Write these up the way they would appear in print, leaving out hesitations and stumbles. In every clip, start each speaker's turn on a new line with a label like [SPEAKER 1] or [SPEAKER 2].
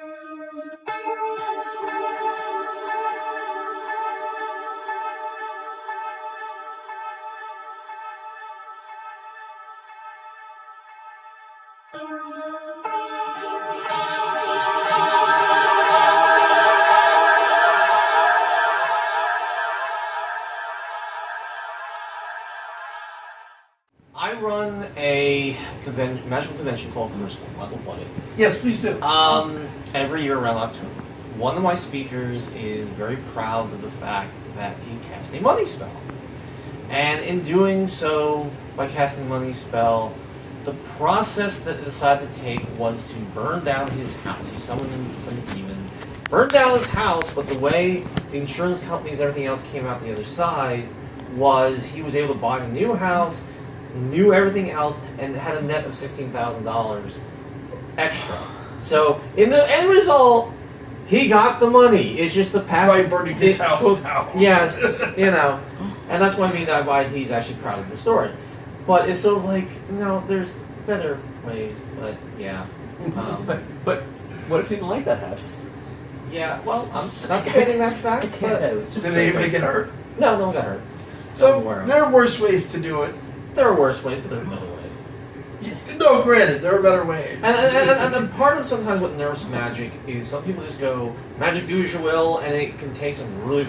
[SPEAKER 1] I run a magical convention called Crucible. Might as well plug it.
[SPEAKER 2] Yes, please do.
[SPEAKER 1] Every year around October. One of my speakers is very proud of the fact that he cast a money spell. And in doing so, by casting a money spell, the process that he decided to take was to burn down his house. He summoned some demon, burned down his house, but the way the insurance companies and everything else came out the other side was he was able to buy a new house, knew everything else, and had a net of $16,000 extra. So, in the end result, he got the money. It's just the path.
[SPEAKER 2] By burning his house down.
[SPEAKER 1] Yes, and that's what I mean by why he's actually proud of the story. But it's sort of like, there's better ways, but yeah.
[SPEAKER 3] But what if people like that house?
[SPEAKER 1] Yeah, well, I'm not debating that fact.
[SPEAKER 3] I can't say it was
[SPEAKER 2] Did anybody get hurt?
[SPEAKER 1] No one got hurt.
[SPEAKER 2] So, there are worse ways to do it.
[SPEAKER 1] There are worse ways, but there are better ways.
[SPEAKER 2] No, granted, there are better ways.
[SPEAKER 1] And part of sometimes what nerfs magic is some people just go, magic do as you will, and it can take some really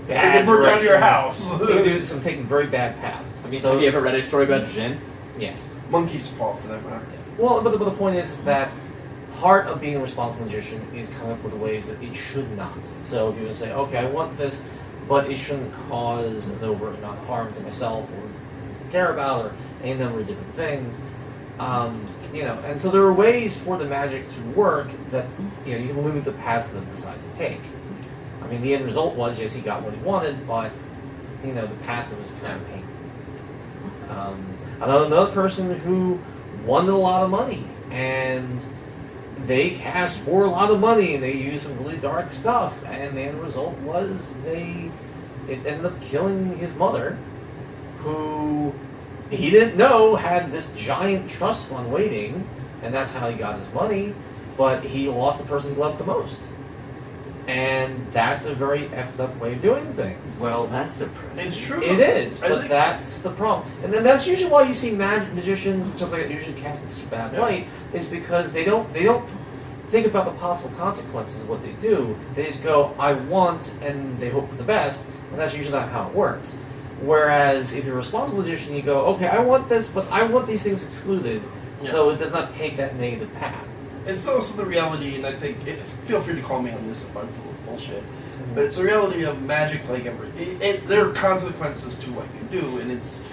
[SPEAKER 1] bad
[SPEAKER 2] They can burn down your
[SPEAKER 1] directions.
[SPEAKER 2] house.
[SPEAKER 1] It can do some taking very bad paths.
[SPEAKER 3] Have you ever read a story about Jinn?
[SPEAKER 1] Yes.
[SPEAKER 2] Monkey's paw, for that matter.
[SPEAKER 1] Well, but the point is that part of being a responsible magician is coming up with the ways that it should not. So if you would say, okay, I want this, but it shouldn't cause an overt amount of harm to myself or care about, or any number of different things. And so there are ways for the magic to work that, you can limit the paths that it decides to take. I mean, the end result was, yes, he got what he wanted, but, the path was kind of painful. Another person who wanted a lot of money, and they cast for a lot of money, and they used some really dark stuff, and the end result was it ended up killing his mother, who he didn't know had this giant trust fund waiting, and that's how he got his money, but he lost the person he loved the most. And that's a very effed up way of doing things.
[SPEAKER 3] Well, that's depressing.
[SPEAKER 2] It's true.
[SPEAKER 1] It is, but that's the problem. And then that's usually why you see magicians and something that usually cast in such a bad light, is because they don't think about the possible consequences of what they do. They just go, I want, and they hope for the best, and that's usually not how it works. Whereas if you're a responsible magician, you go, okay, I want this, but I want these things excluded, so it does not take that negative path.
[SPEAKER 2] It's also the reality, and I think, feel free to call me on this if I'm full of bullshit, but it's the reality of magic like everything. There are consequences to what you do, and it's...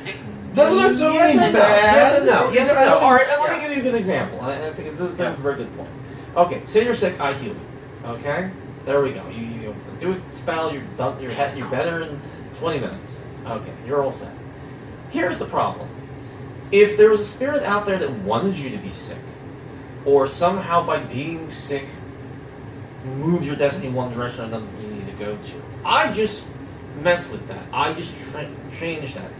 [SPEAKER 2] Doesn't necessarily mean bad.
[SPEAKER 1] Yes and no. Yes and no. All right, let me give you a good example. I think it's a very good point. Okay, say you're sick, I heal you. Okay? There we go. You do a spell, you're done, you're better in 20 minutes. Okay, you're all set. Here's the problem. If there was a spirit out there that wanted you to be sick, or somehow by being sick moves your destiny in one direction or another you need to go to, I just messed with that. I just changed that.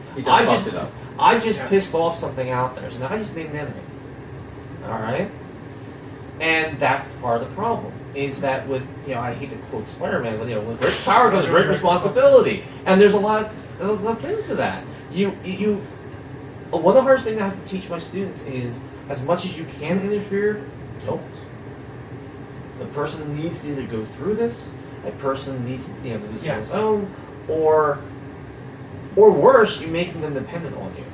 [SPEAKER 1] I just pissed off something out there, so now I just made an enemy. Alright? And that's part of the problem, is that with, I hate to quote Spider-Man, but with great power comes great responsibility. And there's a lot into that. One of the hardest things I have to teach my students is, as much as you can interfere, don't. The person needs to either go through this, a person needs to do this on his own, or worse, you're making them dependent on you.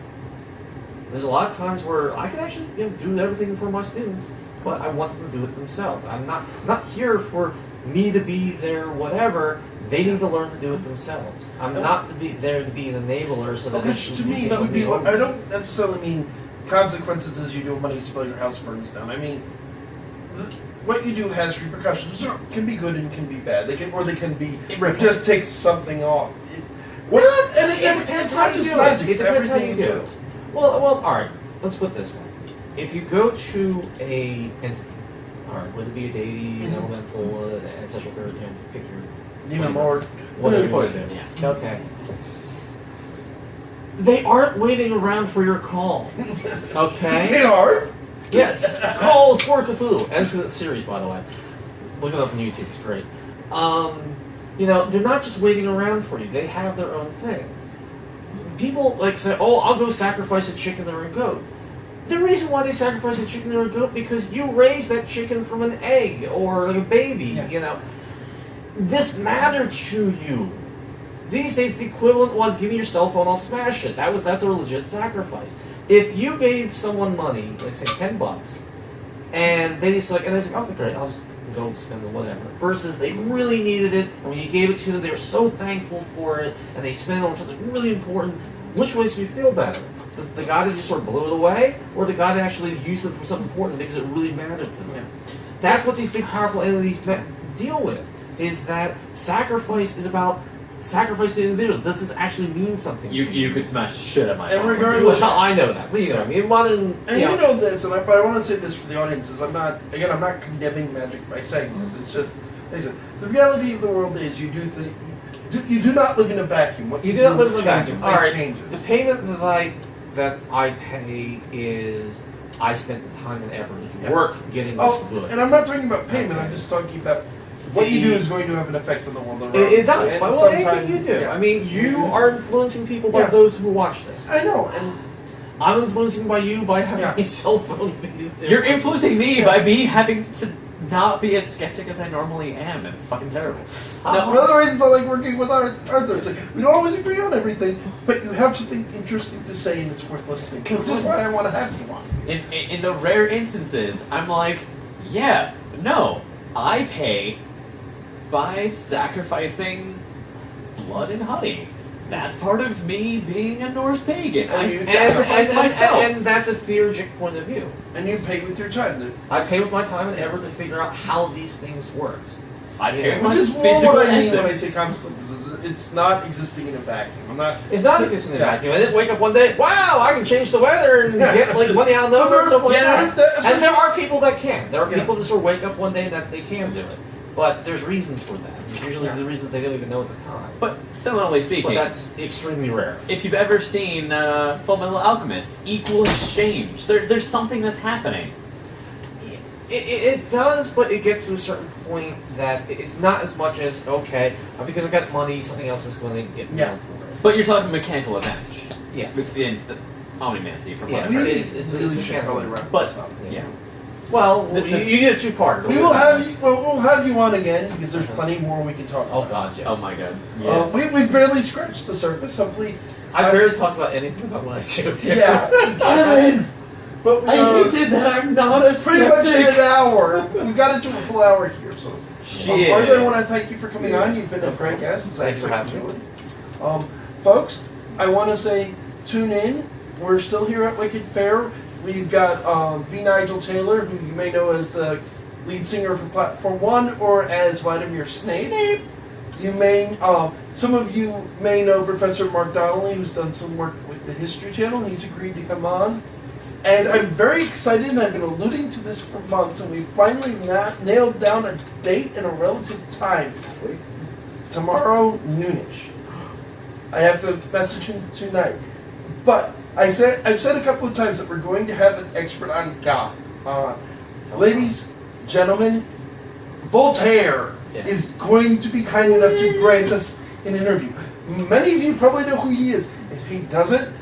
[SPEAKER 1] There's a lot of times where I can actually do everything for my students, but I want them to do it themselves. I'm not here for me to be their whatever. They need to learn to do it themselves. I'm not there to be an enabler so that
[SPEAKER 2] to me, it would be. I don't necessarily mean consequences as you do a money spell, your house burns down. I mean, what you do has repercussions. It can be good and can be bad. They can be. It just takes something off.
[SPEAKER 1] It depends how you do it. It depends how you do it. Well, all right. Let's put it this way. If you go to a entity, all right, whether it be a deity, an elemental, an ancestral spirit, pick your
[SPEAKER 2] demon lord,
[SPEAKER 1] whatever you want to do. Yeah. Okay. They aren't waiting around for your call. Okay?
[SPEAKER 2] They are.
[SPEAKER 1] Yes. Calls for Cthulhu. Excellent series, by the way. Look it up on YouTube. It's great. They're not just waiting around for you. They have their own thing. People like say, "Oh, I'll go sacrifice a chicken or a goat." The reason why they sacrifice a chicken or a goat because you raised that chicken from an egg or like a baby.
[SPEAKER 2] Yeah.
[SPEAKER 1] This mattered to you. These days, the equivalent was giving your cell phone, I'll smash it. That's a legit sacrifice. If you gave someone money, like say $10, and they just okay, great, I'll just go spend it, whatever. Versus they really needed it, and when you gave it to them, they were so thankful for it, and they spent it on something really important. Which makes you feel better? The guy that just sort of blew it away, or the guy that actually used it for something important because it really mattered to them? Yeah. That's what these big, powerful entities deal with. Is that sacrifice is about sacrifice the individual. Does this actually mean something?
[SPEAKER 3] You could smash shit at my
[SPEAKER 2] and
[SPEAKER 3] phone.
[SPEAKER 2] regardless,
[SPEAKER 1] I know that. But, I mean, modern.
[SPEAKER 2] And you know this, but I want to say this for the audiences. I'm not condemning magic by saying this. It's just, listen, the reality of the world is you do not live in a vacuum. What
[SPEAKER 1] you do not live in a vacuum. All right.
[SPEAKER 2] Changes.
[SPEAKER 1] The payment that I pay is I spent the time and effort and work getting this good.
[SPEAKER 2] And I'm not talking about payment. I'm just talking about. What you do is going to have an effect on the world around you.
[SPEAKER 1] It does. By anything you do.
[SPEAKER 2] Yeah.
[SPEAKER 1] I mean, you are influencing people by those who watch this.
[SPEAKER 2] I know, and
[SPEAKER 1] I'm influencing by you by having a cell phone.
[SPEAKER 3] You're influencing me by me having to not be as skeptic as I normally am, and it's fucking terrible.
[SPEAKER 2] That's one of the reasons I like working with Arthur. It's like, we don't always agree on everything, but you have something interesting to say and it's worth listening. Which is why I want to have you on.
[SPEAKER 3] In the rare instances, I'm like, yeah, no, I pay by sacrificing blood and honey. That's part of me being a Norse pagan. I sacrifice myself.
[SPEAKER 1] And that's a theurgic point of view.
[SPEAKER 2] And you pay with your time.
[SPEAKER 1] I pay with my time and effort to figure out how these things work.
[SPEAKER 3] I pay with my
[SPEAKER 2] Which is
[SPEAKER 3] physical
[SPEAKER 2] what I mean
[SPEAKER 3] essence.
[SPEAKER 2] when I say consequences. It's not existing in a vacuum.
[SPEAKER 1] It's not existing in a vacuum. I didn't wake up one day, wow, I can change the weather and get money out of nowhere and stuff like that. And there are people that can. There are people that sort of wake up one day that they can do it. But there's reasons for that. There's usually the reasons they don't even know at the time.
[SPEAKER 3] But similarly speaking,
[SPEAKER 1] but that's extremely rare.
[SPEAKER 3] If you've ever seen Full Metal Alchemist, equal exchange, there's something that's happening.
[SPEAKER 1] It does, but it gets to a certain point that it's not as much as, okay, because I got money, something else is going to get me down for it.
[SPEAKER 3] But you're talking mechanical advantage.
[SPEAKER 1] Yes.
[SPEAKER 3] Within the Omnimancy, from what
[SPEAKER 1] Yes,
[SPEAKER 3] I've heard.
[SPEAKER 1] it's really mechanical.
[SPEAKER 3] But, yeah.
[SPEAKER 1] Well, you need a two-parter.
[SPEAKER 2] We'll have you on again because there's plenty more we can talk about.
[SPEAKER 1] Oh God, yes.
[SPEAKER 3] Oh my God. Yes.
[SPEAKER 2] We've barely scratched the surface. Hopefully,
[SPEAKER 1] I barely talked about anything about what I do.
[SPEAKER 3] Kevin!
[SPEAKER 2] But
[SPEAKER 3] I hinted that I'm not a
[SPEAKER 2] pretty much in
[SPEAKER 3] skeptic.
[SPEAKER 2] an hour. We've got to do a full hour here. So,
[SPEAKER 3] Shit.
[SPEAKER 2] Arthur, I want to thank you for coming on. You've been a great guest.
[SPEAKER 1] Thanks for having me.
[SPEAKER 2] Folks, I want to say tune in. We're still here at Wicked Fair. We've got V. Nigel Taylor, who you may know as the lead singer for Platform 1 or as Vladimir Snape. You may, some of you may know Professor Mark Donnelly, who's done some work with the History Channel. He's agreed to come on. And I'm very excited, and I've been alluding to this for months, and we finally nailed down a date and a relative time. Tomorrow, noonish. I have to message him tonight. But I've said a couple of times that we're going to have an expert on goth. Ladies, gentlemen, Voltaire is going to be kind enough to grant us an interview. Many of you probably know who he is. If he doesn't,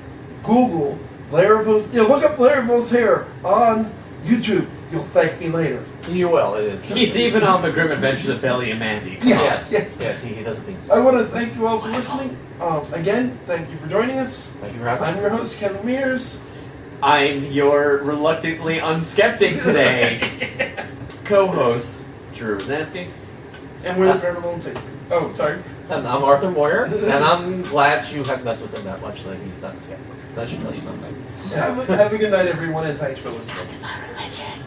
[SPEAKER 2] Google look up Blair Voltaire on YouTube. You'll thank me later.
[SPEAKER 1] You will. It is.
[SPEAKER 3] He's even on the Grim Adventures of Belly and Mandy.
[SPEAKER 2] Yes.
[SPEAKER 1] He doesn't think so.
[SPEAKER 2] I want to thank you all for listening. Again, thank you for joining us.
[SPEAKER 1] Thank you for having me.
[SPEAKER 2] I'm your host, Kevin Mears.
[SPEAKER 3] I'm your reluctantly unskeptic today. Co-host, Drew Rosansky.
[SPEAKER 2] And we're the Paranormal Encyclopedia. Oh, sorry.
[SPEAKER 1] And I'm Arthur Moyer, and I'm glad you haven't messed with him that much. Like he's not a skeptic. That should tell you something.
[SPEAKER 2] Have a good night, everyone, and thanks for listening.
[SPEAKER 4] That's my religion.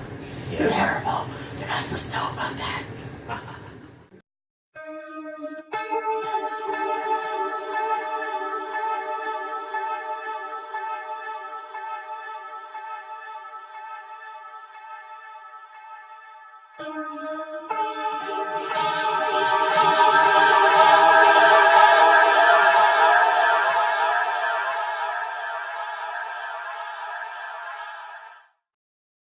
[SPEAKER 4] It's terrible. You're not supposed to know about that.